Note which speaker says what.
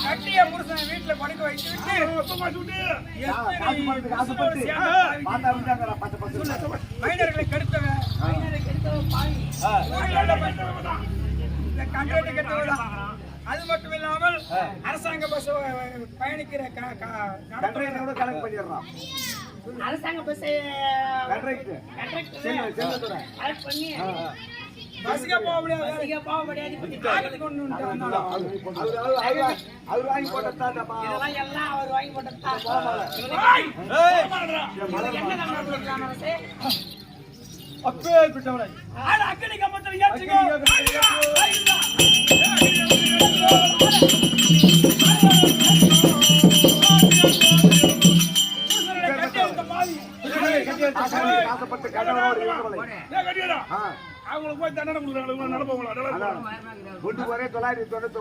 Speaker 1: கட்டிய புருஷனை வீட்டுல படுக்க வைத்து மைனர்களை கெடுத்தவன் அது மட்டும் இல்லாமல் அரசாங்க பஸ் பயணிக்கிற
Speaker 2: கணக்கு பண்ணிடுறான்.
Speaker 3: அரசாங்க பஸ் பண்ணி
Speaker 1: பஸ்ஸுக்கே போக முடியாது
Speaker 2: அவர் வாங்கி போட்டதான்
Speaker 3: எல்லாம் அவர் வாங்கி போட்டதான்
Speaker 1: அப்பே விட்டவரை அக்கடி கம்பத்தில் ஏற்றுங்க
Speaker 2: ஆசைப்பட்டு கடவுளோடு
Speaker 1: அவங்களுக்கு போய் தண்டனை கொடுக்குறாங்க நடப்பவங்களா
Speaker 2: ஒரே 999